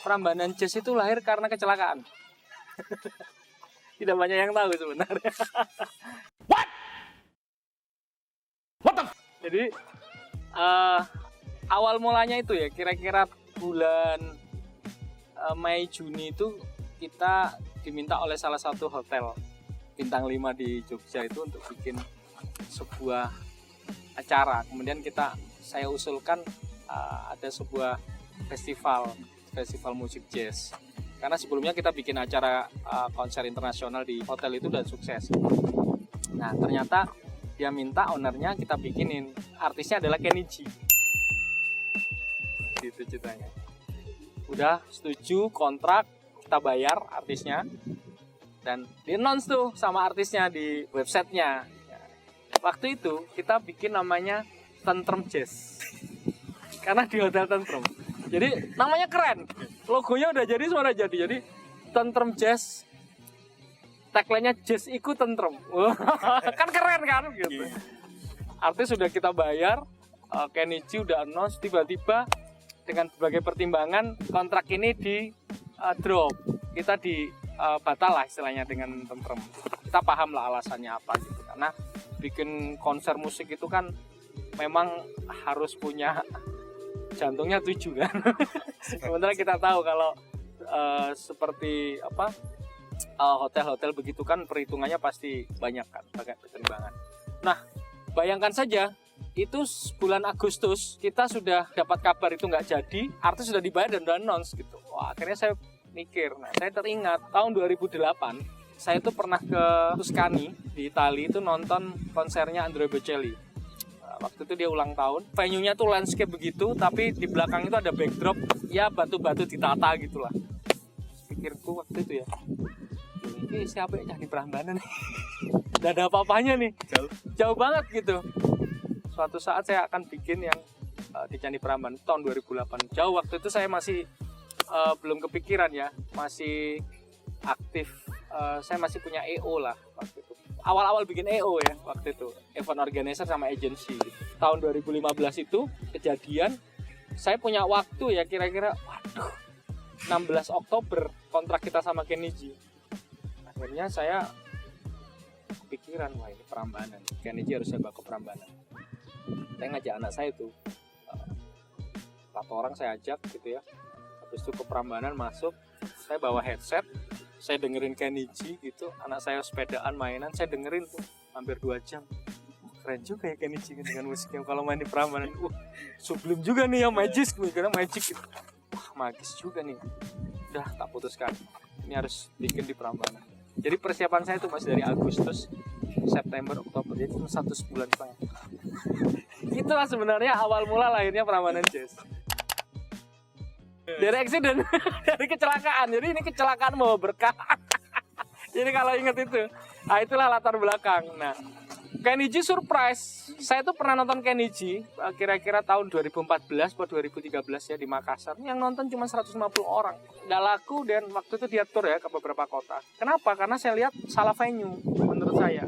Prambanan Jazz itu lahir karena kecelakaan. Tidak banyak yang tahu sebenarnya. Jadi awal mulanya itu ya kira-kira bulan Mei Juni itu kita diminta oleh salah satu hotel bintang 5 di Jogja itu untuk bikin sebuah acara. Kemudian saya usulkan ada sebuah festival musik jazz. Karena sebelumnya kita bikin acara konser internasional di hotel itu dan sukses. Nah ternyata dia minta ownernya kita bikinin, artisnya adalah Kenny G. Gitu ceritanya. Udah setuju kontrak, kita bayar artisnya dan di-announce tuh sama artisnya di websitenya. Waktu itu kita bikin namanya Tentrem Jazz. Karena di hotel Tentrem. Jadi namanya keren. Logonya udah jadi, semua udah jadi. Jadi Tentrem Jazz. Tagline-nya jazz iku tentrem. Kan keren kan gitu. Artis sudah kita bayar, Kenny G udah announce, tiba-tiba dengan berbagai pertimbangan kontrak ini di drop. Kita batal lah istilahnya dengan tentrem. Kita paham lah alasannya apa gitu. Karena bikin konser musik itu kan memang harus punya jantungnya 7 kan. Sementara kita tahu kalau seperti hotel-hotel begitu kan perhitungannya pasti banyak kan, pakai pertimbangan. Nah, bayangkan saja itu bulan Agustus kita sudah dapat kabar itu nggak jadi, artis sudah dibayar dan udah announce gitu. Wah, akhirnya saya mikir. Nah, saya teringat tahun 2008 saya itu pernah ke Tuscany di Italia itu nonton konsernya Andrea Bocelli. Waktu itu dia ulang tahun, venue-nya tuh landscape begitu, tapi di belakang itu ada backdrop ya batu-batu ditata gitulah. Pikirku waktu itu ya, ini siapa yang di Prambanan nih? Gak ada apa-apanya nih, jauh banget gitu. Suatu saat saya akan bikin yang di Candi Prambanan tahun 2008. Jauh, waktu itu saya masih belum kepikiran ya, masih aktif. Saya masih punya EO lah waktu itu. Awal-awal bikin EO ya waktu itu, event organizer sama agency gitu. Tahun 2015 itu kejadian, saya punya waktu ya kira-kira 16 Oktober kontrak kita sama Kenny G. Akhirnya saya kepikiran, wah ini Prambanan, Kenny G harus saya bawa ke Prambanan. Saya ngajak anak saya tuh, 4 orang saya ajak gitu ya. Habis itu ke Prambanan masuk, saya bawa headset, saya dengerin Kenny G gitu. Anak saya sepedaan mainan, saya dengerin tuh hampir 2 jam. Keren juga ya Kenny G dengan musiknya kalau main di Prambanan. Sublim juga nih ya, magic, mikirnya magic gitu. Wah, magis juga nih. Udah tak putuskan, ini harus bikin di Prambanan. Jadi persiapan saya itu masih dari Agustus, September, Oktober, jadi cuma 1 bulan setengah. Itulah sebenarnya awal mula lahirnya Prambanan Jazz. Dari accident, dari kecelakaan. Jadi ini kecelakaan membawa berkah. Jadi kalau ingat itu, nah itulah latar belakang. Nah, Kenny G surprise. Saya tuh pernah nonton Kenny G kira-kira tahun 2014 atau 2013 ya di Makassar. Yang nonton cuma 150 orang. Nggak laku dan waktu itu dia tour ya ke beberapa kota. Kenapa? Karena saya lihat salah venue menurut saya.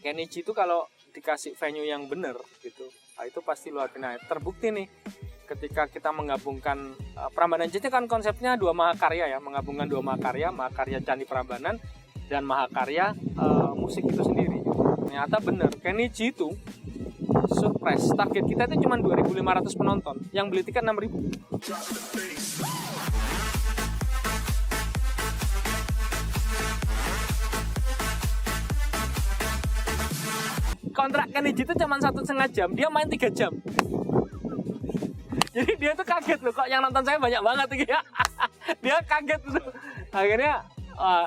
Kenny G itu kalau dikasih venue yang bener gitu, nah itu pasti luar biasa. Terbukti nih ketika kita menggabungkan Prambanan Jazz kan konsepnya 2 mahakarya ya, menggabungkan 2 mahakarya Candi Prambanan dan mahakarya musik itu sendiri. Ternyata bener, Kenny G itu surprise. Target kita itu cuma 2.500 penonton, yang beli tiket 6.000. Kontrak Kenny G itu cuma 1,5 jam, dia main 3 jam. Jadi dia tuh kaget loh, kok yang nonton saya banyak banget gitu ya. Dia kaget tuh. Akhirnya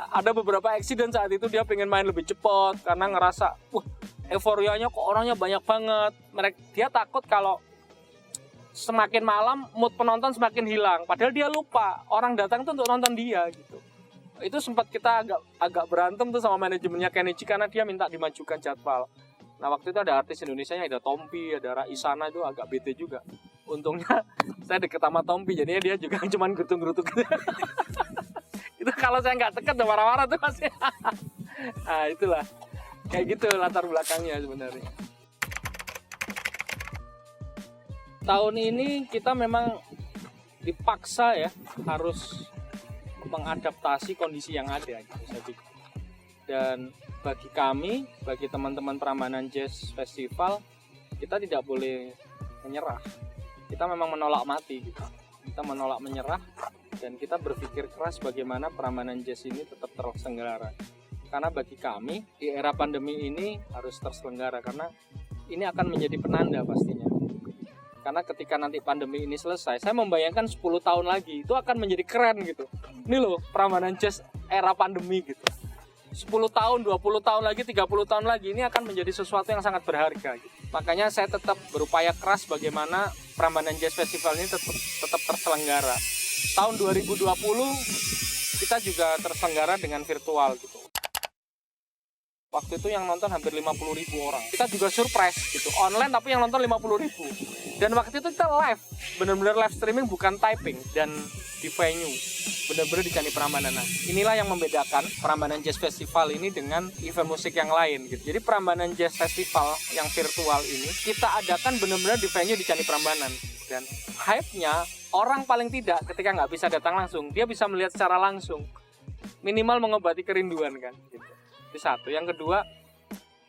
ada beberapa accident saat itu, dia pengen main lebih cepat karena ngerasa wah euforianya kok orangnya banyak banget. Dia takut kalau semakin malam mood penonton semakin hilang, padahal dia lupa orang datang tuh untuk nonton dia gitu. Itu sempat kita agak berantem tuh sama manajemennya Kenny G karena dia minta dimajukan jadwal. Nah waktu itu ada artis Indonesia nya, ada Tompi, ada Raisana, itu agak bete juga. Untungnya saya deket sama Tompi, jadinya dia juga cuman gerutung-gerutung gitu. Itu kalau saya nggak teket udah marah-marah tuh pasti. Nah itulah, kayak gitu latar belakangnya sebenarnya. Tahun ini kita memang dipaksa ya harus mengadaptasi kondisi yang ada gitu, saya pikir. Dan bagi kami, bagi teman-teman Prambanan Jazz Festival, kita tidak boleh menyerah. Kita memang menolak mati gitu. Kita menolak menyerah dan kita berpikir keras bagaimana Prambanan Jazz ini tetap terselenggara. Karena bagi kami di era pandemi ini harus terselenggara karena ini akan menjadi penanda pastinya. Karena ketika nanti pandemi ini selesai, saya membayangkan 10 tahun lagi itu akan menjadi keren gitu. Ini loh Prambanan Jazz era pandemi gitu. 10 tahun, 20 tahun lagi, 30 tahun lagi ini akan menjadi sesuatu yang sangat berharga gitu. Makanya saya tetap berupaya keras bagaimana Prambanan Jazz Festival ini tetap terselenggara. Tahun 2020 kita juga terselenggara dengan virtual gitu. Waktu itu yang nonton hampir 50.000 orang. Kita juga surprise gitu. Online tapi yang nonton 50.000. Dan waktu itu kita live. Benar-benar live streaming bukan typing. Dan di venue. Benar-benar di Candi Prambanan. Nah, inilah yang membedakan Prambanan Jazz Festival ini dengan event musik yang lain gitu. Jadi Prambanan Jazz Festival yang virtual ini kita adakan benar-benar di venue di Candi Prambanan. Dan hype-nya orang paling tidak ketika nggak bisa datang langsung. Dia bisa melihat secara langsung. Minimal mengobati kerinduan kan gitu. Itu satu. Yang kedua,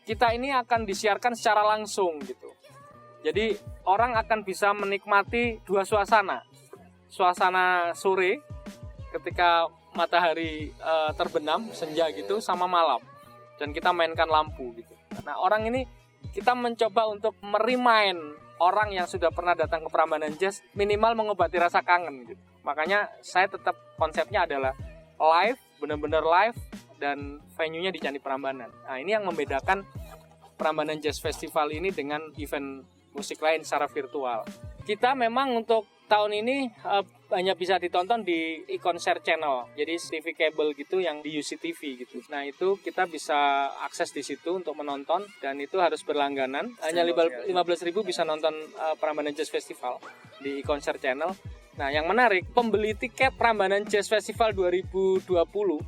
kita ini akan disiarkan secara langsung gitu. Jadi orang akan bisa menikmati dua suasana. Suasana sore ketika matahari terbenam, senja gitu, sama malam. Dan kita mainkan lampu gitu. Nah, orang ini kita mencoba untuk merimain orang yang sudah pernah datang ke Prambanan Jazz minimal mengobati rasa kangen gitu. Makanya saya tetap konsepnya adalah live, benar-benar live, dan venue-nya di Candi Prambanan. Nah, ini yang membedakan Prambanan Jazz Festival ini dengan event musik lain secara virtual. Kita memang untuk tahun ini hanya bisa ditonton di e-concert channel. Jadi TV kabel gitu yang di UCTV gitu. Nah, itu kita bisa akses di situ untuk menonton dan itu harus berlangganan. Hanya 15.000 bisa nonton Prambanan Jazz Festival di e-concert channel. Nah, yang menarik, pembeli tiket Prambanan Jazz Festival 2020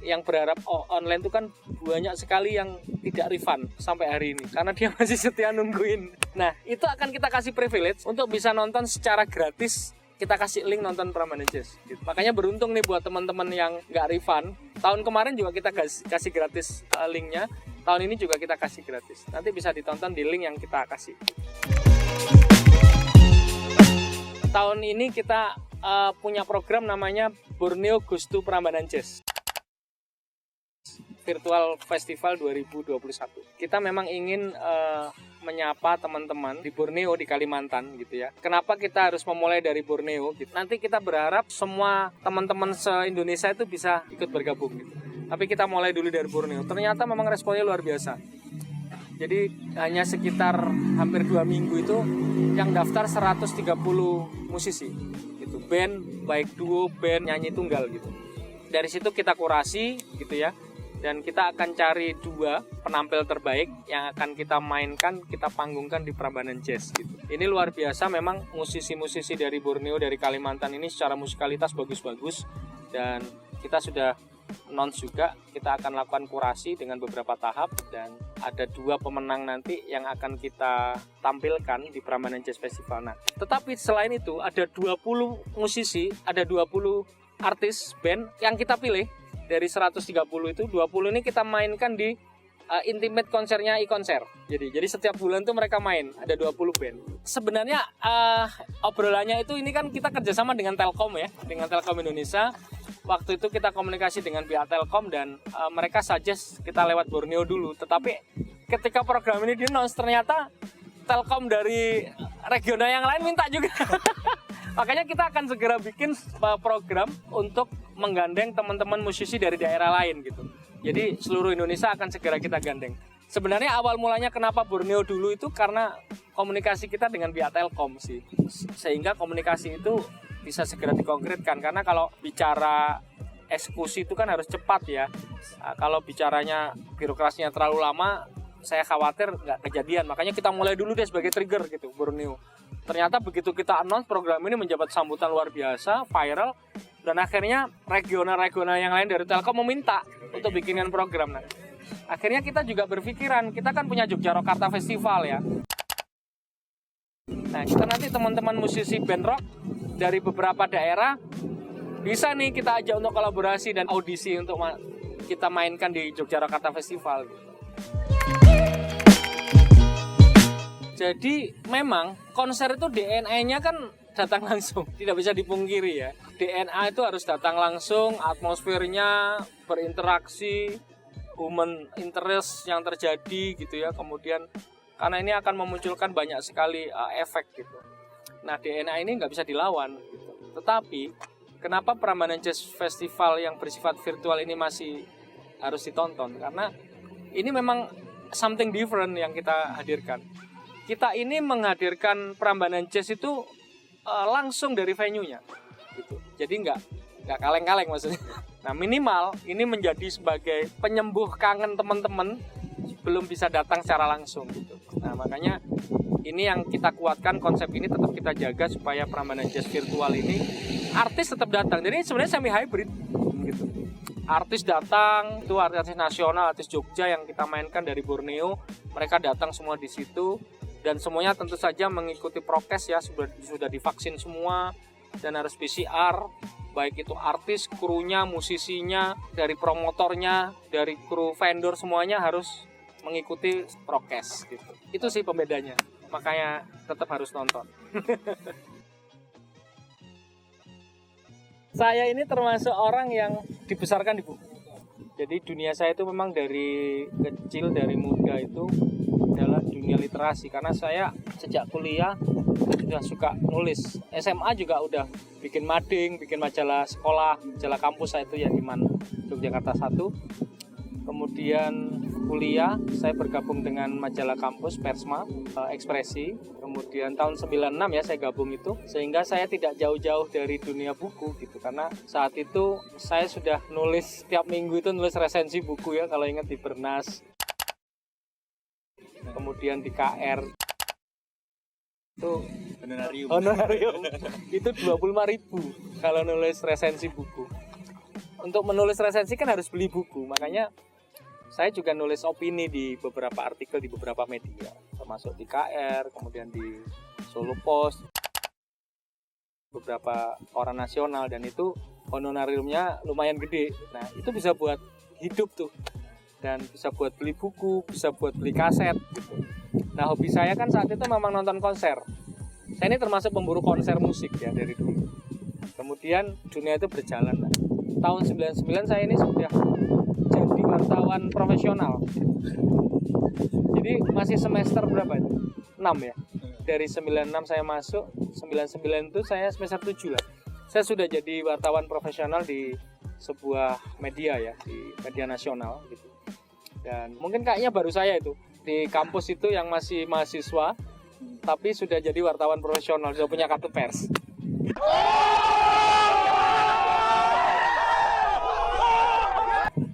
yang berharap online itu kan banyak sekali yang tidak refund sampai hari ini. Karena dia masih setia nungguin. Nah, itu akan kita kasih privilege untuk bisa nonton secara gratis. Kita kasih link nonton Prambanan Jazz. Gitu. Makanya beruntung nih buat teman-teman yang nggak refund. Tahun kemarin juga kita kasih gratis linknya. Tahun ini juga kita kasih gratis. Nanti bisa ditonton di link yang kita kasih. Tahun ini kita punya program namanya Borneo Goes to Prambanan Jazz Virtual Festival 2021. Kita memang ingin menyapa teman-teman di Borneo, di Kalimantan gitu ya. Kenapa kita harus memulai dari Borneo gitu. Nanti kita berharap semua teman-teman se-Indonesia itu bisa ikut bergabung gitu. Tapi kita mulai dulu dari Borneo. Ternyata memang responnya luar biasa. Jadi hanya sekitar hampir 2 minggu itu yang daftar 130 musisi gitu. Band, baik duo, band, nyanyi tunggal gitu. Dari situ kita kurasi gitu ya. Dan kita akan cari 2 penampil terbaik yang akan kita mainkan, kita panggungkan di Prambanan Jazz gitu. Ini luar biasa, memang musisi-musisi dari Borneo, dari Kalimantan ini secara musikalitas bagus-bagus. Dan kita sudah announce juga, kita akan lakukan kurasi dengan beberapa tahap. Dan ada 2 pemenang nanti yang akan kita tampilkan di Prambanan Jazz Festival. Nah, tetapi selain itu ada 20 musisi, ada 20 artis band yang kita pilih. Dari 130 itu 20 ini kita mainkan di intimate konsernya e-konser. Jadi setiap bulan tuh mereka main, ada 20 band. Sebenarnya obrolannya itu ini kan kita kerjasama dengan Telkom ya, dengan Telkom Indonesia. Waktu itu kita komunikasi dengan pihak Telkom dan mereka suggest kita lewat Borneo dulu. Tetapi ketika program ini di-announce ternyata Telkom dari regional yang lain minta juga. Makanya kita akan segera bikin program untuk menggandeng teman-teman musisi dari daerah lain gitu. Jadi seluruh Indonesia akan segera kita gandeng. Sebenarnya awal mulanya kenapa Borneo dulu itu karena komunikasi kita dengan pihak Telkom sih. Sehingga komunikasi itu bisa segera dikonkretkan. Karena kalau bicara eksekusi itu kan harus cepat ya. Kalau bicaranya birokrasinya terlalu lama, saya khawatir nggak kejadian. Makanya kita mulai dulu deh sebagai trigger gitu Borneo. Ternyata begitu kita announce program ini mendapat sambutan luar biasa, viral, dan akhirnya regional-regional yang lain dari Telkom meminta untuk bikinkan program. Nah, akhirnya kita juga berpikiran, kita kan punya Jogjakarta Festival ya. Nah, kita nanti teman-teman musisi band rock dari beberapa daerah bisa nih kita ajak untuk kolaborasi dan audisi untuk kita mainkan di Yogyakarta Festival. Jadi memang konser itu DNA-nya kan datang langsung, tidak bisa dipungkiri ya. DNA itu harus datang langsung, atmosfernya berinteraksi, human interest yang terjadi gitu ya. Kemudian karena ini akan memunculkan banyak sekali efek gitu. Nah, DNA ini nggak bisa dilawan gitu. Tetapi kenapa Prambanan Jazz Festival yang bersifat virtual ini masih harus ditonton? Karena ini memang something different yang kita hadirkan. Kita ini menghadirkan Prambanan Jazz itu langsung dari venue-nya gitu. Jadi nggak kaleng-kaleng maksudnya. Nah, minimal ini menjadi sebagai penyembuh kangen teman-teman belum bisa datang secara langsung gitu. Nah, makanya ini yang kita kuatkan, konsep ini tetap kita jaga supaya Prambanan Jazz virtual ini artis tetap datang. Jadi sebenarnya semi hybrid gitu. Artis datang, itu artis nasional, artis Jogja yang kita mainkan dari Borneo, mereka datang semua di situ. Dan semuanya tentu saja mengikuti prokes ya, sudah divaksin semua dan harus PCR, baik itu artis, krunya, musisinya, dari promotornya, dari kru vendor, semuanya harus mengikuti prokes gitu. Itu sih pembedanya, makanya tetap harus nonton. Saya ini termasuk orang yang dibesarkan di buku. Jadi dunia saya itu memang dari kecil, dari muda itu adalah dunia literasi. Karena saya sejak kuliah sudah suka nulis. SMA juga udah bikin mading, bikin majalah sekolah, majalah kampus saya itu ya di Yogyakarta 1. Kemudian kuliah saya bergabung dengan majalah kampus Persma, Ekspresi. Kemudian tahun 96 ya saya gabung itu, sehingga saya tidak jauh-jauh dari dunia buku gitu. Karena saat itu saya sudah nulis setiap minggu itu nulis resensi buku ya, kalau ingat di Bernas. Kemudian di KR itu honorarium itu 25.000 kalau nulis resensi buku. Untuk menulis resensi kan harus beli buku, makanya saya juga nulis opini di beberapa artikel di beberapa media, termasuk di KR, kemudian di Solo Post, beberapa koran nasional, dan itu honorariumnya lumayan gede. Nah, itu bisa buat hidup tuh, dan bisa buat beli buku, bisa buat beli kaset gitu. Nah, hobi saya kan saat itu memang nonton konser. Saya ini termasuk pemburu konser musik ya dari dulu. Kemudian dunia itu berjalan. Nah, tahun 99 saya ini sudah jadi wartawan profesional. Jadi masih semester berapa itu? 6 ya. Dari 96 saya masuk, 99 itu saya semester 7 lah. Saya sudah jadi wartawan profesional di sebuah media ya, di media nasional gitu. Dan mungkin kayaknya baru saya itu di kampus itu yang masih mahasiswa tapi sudah jadi wartawan profesional, sudah punya kartu pers.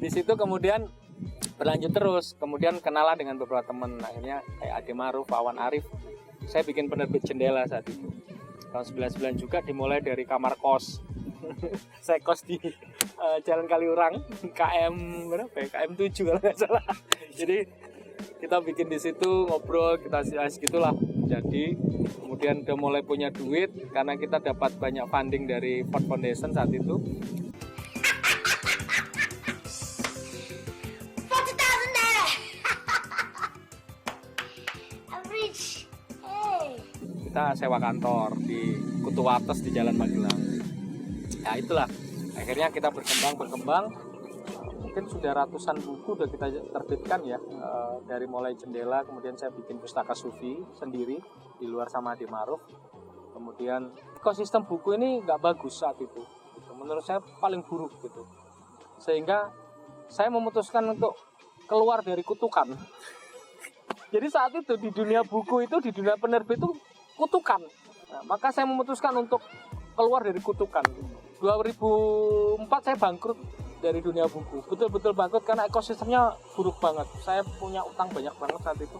Di situ kemudian berlanjut terus, kemudian kenalan dengan beberapa teman, akhirnya kayak Ade Maruf, Wawan Arif. Saya bikin penerbit Jendela saat itu. Tahun 99 juga dimulai dari kamar kos. Saya kos di Jalan Kaliurang, KM berapa ya? KM 7 kalau nggak salah. Jadi kita bikin di situ, ngobrol, kita segitulah. Jadi kemudian udah mulai punya duit karena kita dapat banyak funding dari Ford Foundation saat itu. Kita sewa kantor di Kutu Wates di Jalan Magelang. Ya itulah, akhirnya kita berkembang. Mungkin sudah ratusan buku udah kita terbitkan ya, dari mulai Jendela, kemudian saya bikin pustaka sufi sendiri di luar sama Ade Maruf. Kemudian ekosistem buku ini nggak bagus saat itu, menurut saya paling buruk gitu, sehingga saya memutuskan untuk keluar dari kutukan. Jadi saat itu di dunia buku itu, di dunia penerbit itu kutukan. Nah, maka saya memutuskan untuk keluar dari kutukan. 2004 saya bangkrut dari dunia buku. Betul-betul bangkrut karena ekosistemnya buruk banget. Saya punya utang banyak banget saat itu.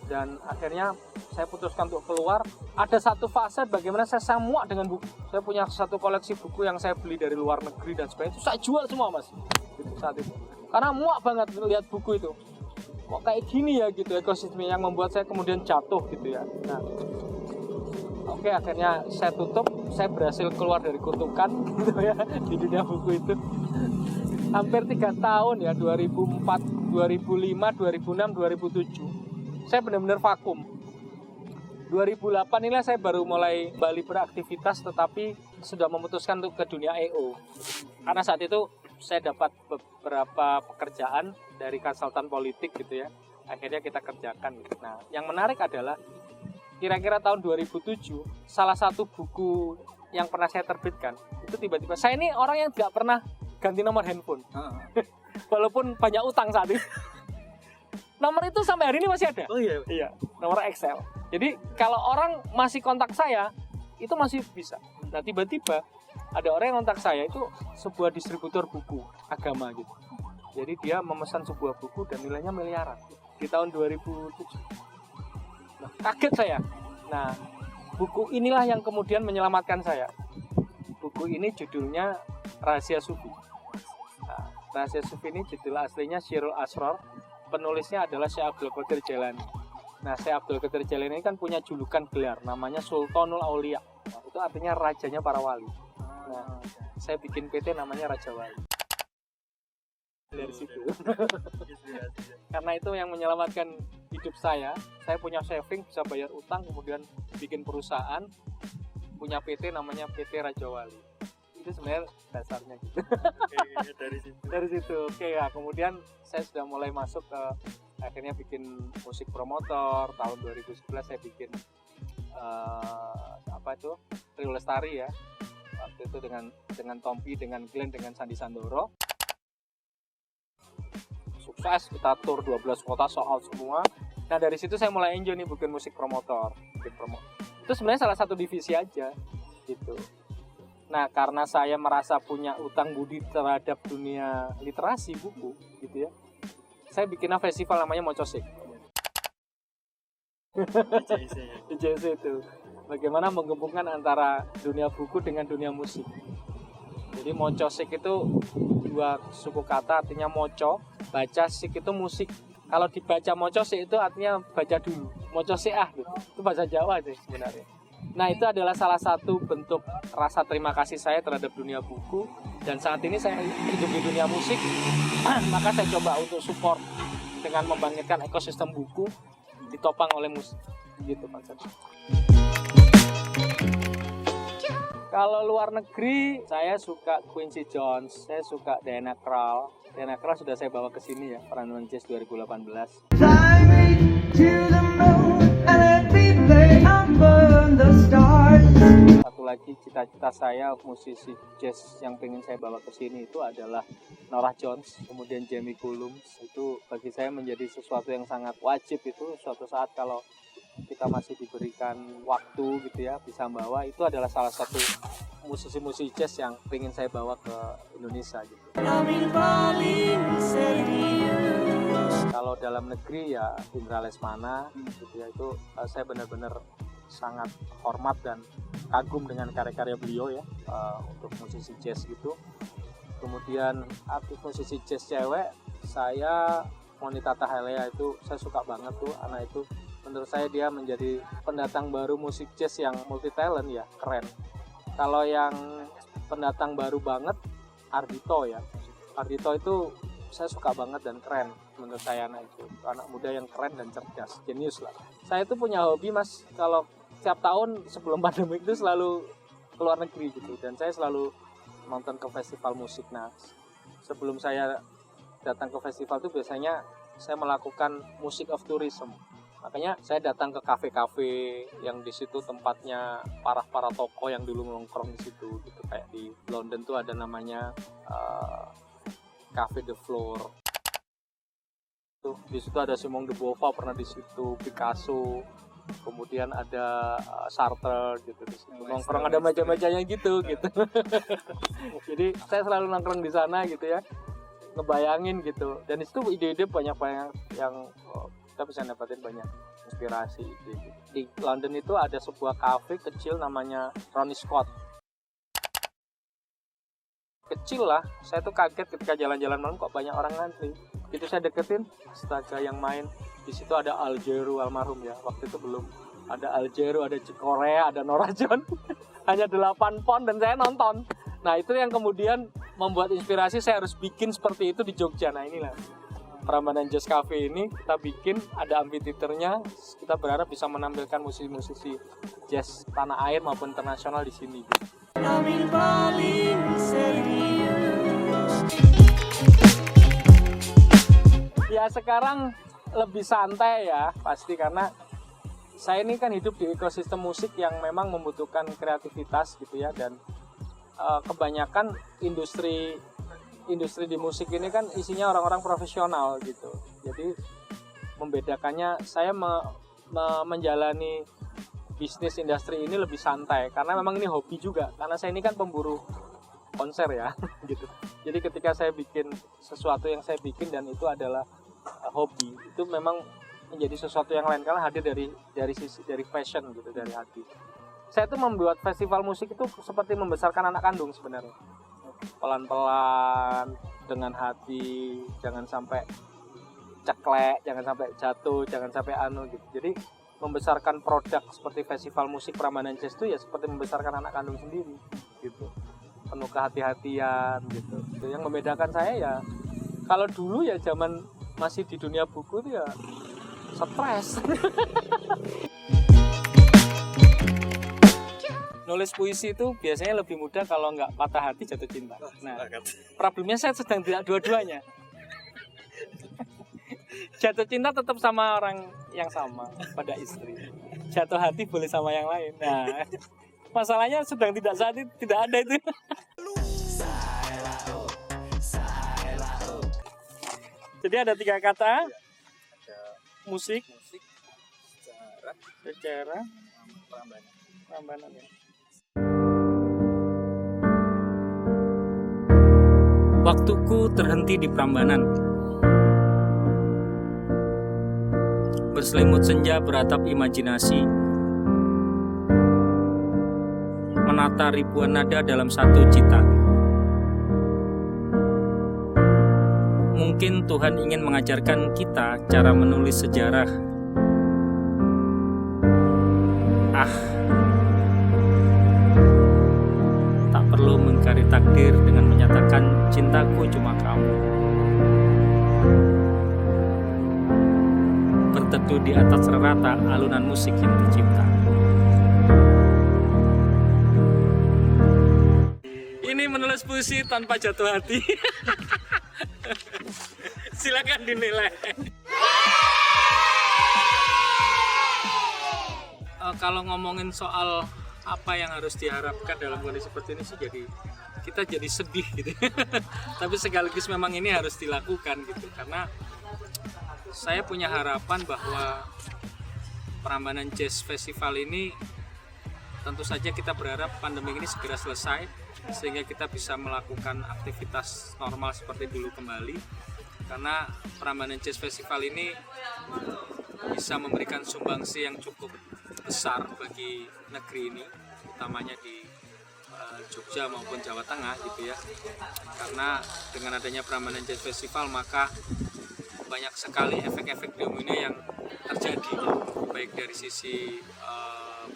Dan akhirnya saya putuskan untuk keluar. Ada satu fase bagaimana saya muak dengan buku. Saya punya satu koleksi buku yang saya beli dari luar negeri dan sebagainya. Itu saya jual semua, Mas. Itu saat itu. karena muak banget lihat buku itu. Kok kayak gini ya gitu ekosistemnya, yang membuat saya kemudian jatuh gitu ya. Nah, oke, akhirnya saya tutup, saya berhasil keluar dari kutukan gitu ya di dunia buku itu. Hampir 3 tahun ya, 2004, 2005, 2006, 2007. Saya benar-benar vakum. 2008 inilah saya baru mulai kembali beraktivitas, tetapi sudah memutuskan untuk ke dunia EO. Karena saat itu saya dapat beberapa pekerjaan dari konsultan politik gitu ya. Akhirnya kita kerjakan. Nah, yang menarik adalah kira-kira tahun 2007, salah satu buku yang pernah saya terbitkan, itu tiba-tiba, saya ini orang yang tidak pernah ganti nomor handphone. Walaupun banyak utang saat itu. Nomor itu sampai hari ini masih ada. Oh iya? Iya, nomor Excel. Jadi kalau orang masih kontak saya, itu masih bisa. Nah, tiba-tiba ada orang yang kontak saya, itu sebuah distributor buku agama gitu. Jadi dia memesan sebuah buku dan nilainya miliaran di tahun 2007. Nah, kaget saya. Nah, buku inilah yang kemudian menyelamatkan saya. Buku ini judulnya Rahasia Sufi. Nah, Rahasia Sufi ini judul aslinya Syirul Asrar. Penulisnya adalah Syekh Abdul Qadir Jailani. Nah, Syekh Abdul Qadir Jailani ini kan punya julukan gelar, namanya Sultanul Aulia. Nah, itu artinya rajanya para wali. Nah, saya bikin PT namanya Raja Wali. Dari situ. Karena itu yang menyelamatkan hidup saya. Saya punya saving, bisa bayar utang, kemudian bikin perusahaan, punya PT namanya PT Raja Wali. Itu sebenarnya dasarnya gitu. Oke, dari situ. Oke ya, kemudian saya sudah mulai masuk ke, akhirnya bikin musik promotor. Tahun 2011 saya bikin apa itu, Trio Lestari ya. Waktu itu dengan Tompi, dengan Glenn, dengan Sandi Sandoro. Sukses, kita tour 12 kota, soal semua. Nah, dari situ saya mulai enjoy nih bikin musik promotor, itu sebenarnya salah satu divisi aja gitu. Nah, karena saya merasa punya utang budi terhadap dunia literasi buku gitu ya, saya bikin festival namanya Mocosik. JC itu bagaimana menggabungkan antara dunia buku dengan dunia musik. Jadi Mocosik itu dua suku kata, artinya moco, baca, sik itu musik. Kalau dibaca Mocosik itu artinya baca dulu, Mocosik gitu. Itu bahasa Jawa sih sebenarnya. Nah, itu adalah salah satu bentuk rasa terima kasih saya terhadap dunia buku. Dan saat ini saya hidup di dunia musik, maka saya coba untuk support dengan membangkitkan ekosistem buku ditopang oleh musik. Gitu konsepnya. Kalau luar negeri, saya suka Quincy Jones, saya suka Diana Krall. Diana Krall sudah saya bawa ke sini ya, Peranduan Jazz 2018. Satu lagi cita-cita saya, musisi jazz yang pengen saya bawa ke sini itu adalah Norah Jones, kemudian Jamie Cullum. Itu bagi saya menjadi sesuatu yang sangat wajib, itu suatu saat kalau kita masih diberikan waktu gitu ya, bisa bawa, itu adalah salah satu musisi-musisi jazz yang pengen saya bawa ke Indonesia gitu. Kalau dalam negeri ya Indra Lesmana gitu ya, itu saya benar-benar sangat hormat dan kagum dengan karya-karya beliau ya, untuk musisi jazz gitu. Kemudian artis musisi jazz cewek, saya Monita Tahelea, itu saya suka banget tuh anak itu. Menurut saya dia menjadi pendatang baru musik jazz yang multi talent ya, keren. Kalau yang pendatang baru banget, Ardhito ya. Ardhito itu saya suka banget dan keren menurut saya, anak itu. Anak muda yang keren dan cerdas, jenius lah. Saya itu punya hobi mas, kalau setiap tahun sebelum pandemi itu selalu keluar negeri gitu. Dan saya selalu nonton ke festival musik. Nah, sebelum saya datang ke festival itu biasanya saya melakukan music of tourism. Makanya saya datang ke kafe-kafe yang di situ tempatnya para tokoh yang dulu nongkrong di situ gitu. Kayak di London tuh ada namanya Cafe de Flore. Tuh di situ ada Simone de Beauvoir pernah di situ, Picasso, kemudian ada Sartre gitu di situ. Nongkrong ada meja-mejanya gitu. Jadi saya selalu nongkrong di sana gitu ya, ngebayangin gitu. Dan di situ ide-ide banyak yang kita bisa dapatin banyak inspirasi gitu. Di London itu ada sebuah kafe kecil namanya Ronnie Scott. kecil lah, saya tuh kaget ketika jalan-jalan malam kok banyak orang ngantri. Itu saya deketin, astaga yang main di situ ada Aljeru almarhum ya, waktu itu belum ada Aljeru, ada Korea, ada Norah John. Hanya 8 pound dan saya nonton. Nah itu yang kemudian membuat inspirasi, saya harus bikin seperti itu di Jogja. Nah inilah Prambanan Jazz Cafe ini kita bikin, ada amphitheaternya, kita berharap bisa menampilkan musisi-musisi jazz tanah air maupun internasional di sini. Ya sekarang lebih santai ya pasti, karena saya ini kan hidup di ekosistem musik yang memang membutuhkan kreativitas gitu ya, dan kebanyakan industri di musik ini kan isinya orang-orang profesional gitu. Jadi membedakannya saya menjalani bisnis industri ini lebih santai karena memang ini hobi juga, karena saya ini kan pemburu konser ya gitu. Jadi ketika saya bikin sesuatu yang saya bikin dan itu adalah hobi, itu memang menjadi sesuatu yang lain karena hadir dari passion gitu, dari hati. Saya tuh membuat festival musik itu seperti membesarkan anak kandung sebenarnya. Pelan-pelan, dengan hati, jangan sampai ceklek, jangan sampai jatuh, jangan sampai gitu. Jadi membesarkan produk seperti festival musik Prambanan Jazz itu ya seperti membesarkan anak kandung sendiri gitu. Penuh kehati-hatian gitu. Yang membedakan saya ya, kalau dulu ya zaman masih di dunia buku itu ya stres. Nulis puisi itu biasanya lebih mudah kalau nggak patah hati jatuh cinta. Nah, problemnya saya sedang tidak dua-duanya. Jatuh cinta tetap sama orang yang sama, pada istri. Jatuh hati boleh sama yang lain. Nah, masalahnya sedang tidak saat itu, tidak ada itu. Jadi ada 3 kata. Musik, sejarah, Prambanan ya. Waktuku terhenti di Prambanan. Berselimut senja beratap imajinasi. Menata ribuan nada dalam satu cita. Mungkin Tuhan ingin mengajarkan kita cara menulis sejarah. Tak perlu mengingkari takdir dengan menyatakan cintaku cuma kamu. Berteduh di atas rerata alunan musik yang tercipta. Ini menulis puisi tanpa jatuh hati. Silakan dinilai. Kalau ngomongin soal apa yang harus diharapkan dalam kondisi seperti ini sih, kita jadi sedih gitu. Tapi sekaligus memang ini harus dilakukan gitu, karena saya punya harapan bahwa Prambanan Jazz Festival ini, tentu saja kita berharap pandemi ini segera selesai sehingga kita bisa melakukan aktivitas normal seperti dulu kembali, karena Prambanan Jazz Festival ini bisa memberikan sumbangsi yang cukup besar bagi negeri ini, utamanya di Jogja maupun Jawa Tengah gitu ya. Karena dengan adanya Prambanan Jazz Festival maka banyak sekali efek-efek domino yang terjadi, baik dari sisi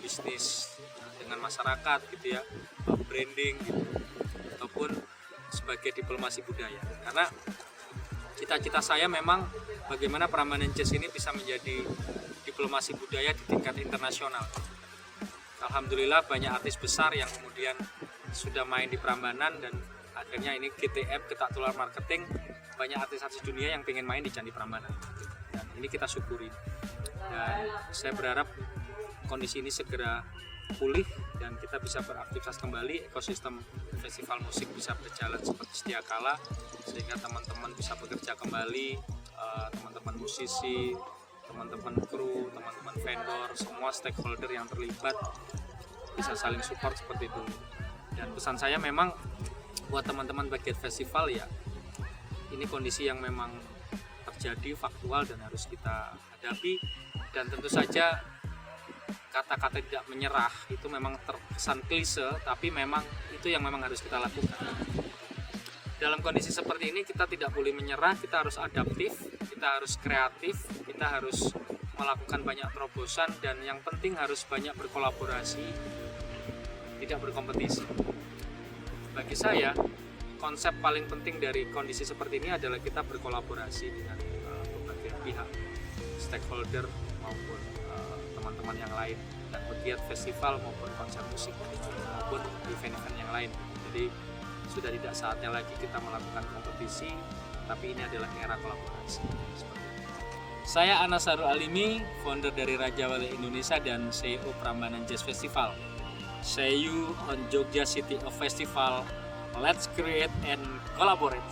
bisnis dengan masyarakat gitu ya, branding gitu, ataupun sebagai diplomasi budaya. Karena cita-cita saya memang bagaimana Prambanan Jazz ini bisa menjadi diplomasi budaya di tingkat internasional. Alhamdulillah banyak artis besar yang kemudian sudah main di Prambanan, dan akhirnya ini GTM, Getak Tular Marketing, banyak artis-artis dunia yang pengen main di Candi Prambanan. Dan ini kita syukuri. Dan saya berharap kondisi ini segera pulih dan kita bisa beraktivitas kembali, ekosistem festival musik bisa berjalan seperti sedia kala, sehingga teman-teman bisa bekerja kembali, teman-teman musisi, teman-teman kru, teman-teman vendor, semua stakeholder yang terlibat bisa saling support seperti itu. Dan pesan saya memang buat teman-teman bagian festival ya, ini kondisi yang memang terjadi faktual dan harus kita hadapi, dan tentu saja kata-kata tidak menyerah itu memang terkesan klise, tapi memang itu yang memang harus kita lakukan. dalam kondisi seperti ini kita tidak boleh menyerah, kita harus adaptif, kita harus kreatif, kita harus melakukan banyak terobosan, dan yang penting harus banyak berkolaborasi, tidak berkompetisi. Bagi saya, konsep paling penting dari kondisi seperti ini adalah kita berkolaborasi dengan berbagai pihak, stakeholder maupun teman-teman yang lain, dan pegiat festival maupun konser musik maupun event-event yang lain. Jadi sudah tidak saatnya lagi kita melakukan kompetisi, tapi ini adalah era kolaborasi. Saya Anas Harul Alimi, founder dari Raja Wali Indonesia dan CEO Prambanan Jazz Festival. See you on Jogja City of Festival. Let's create and collaborate.